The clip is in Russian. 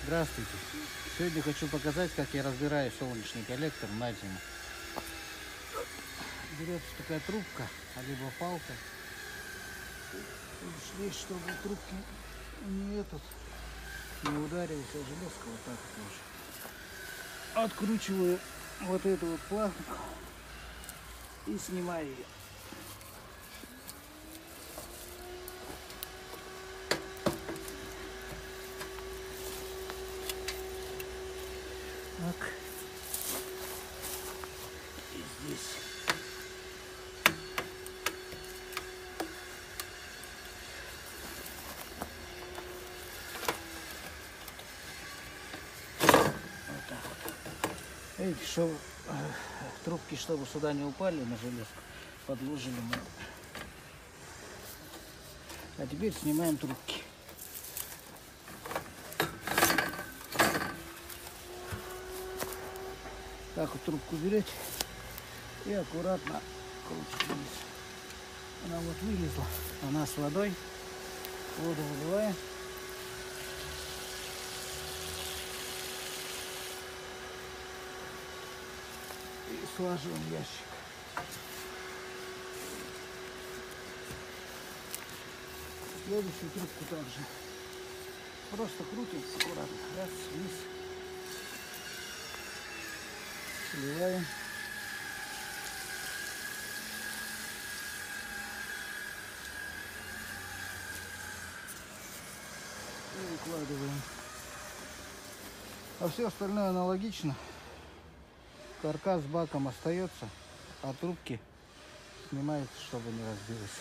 Здравствуйте! Сегодня хочу показать, как я разбираю солнечный коллектор на зиму. Берется такая трубка, либо палка. Шли, чтобы трубки не ударились о железку. Вот так вот тоже. Откручиваю вот эту вот планку и снимаю ее. Так. И здесь. Вот так вот. Видите, чтобы трубки, чтобы сюда не упали на железку, подложили мы. А теперь снимаем трубки. Так вот трубку берете и аккуратно крутите вниз. Она вот вылезла. Она с водой. Воду выливаем. И сложим ящик. Следующую трубку также. Просто крутим аккуратно. Раз, вниз. Сливаем. И выкладываем. А все остальное аналогично. Каркас с баком остается, а трубки снимаются, чтобы не разбилось.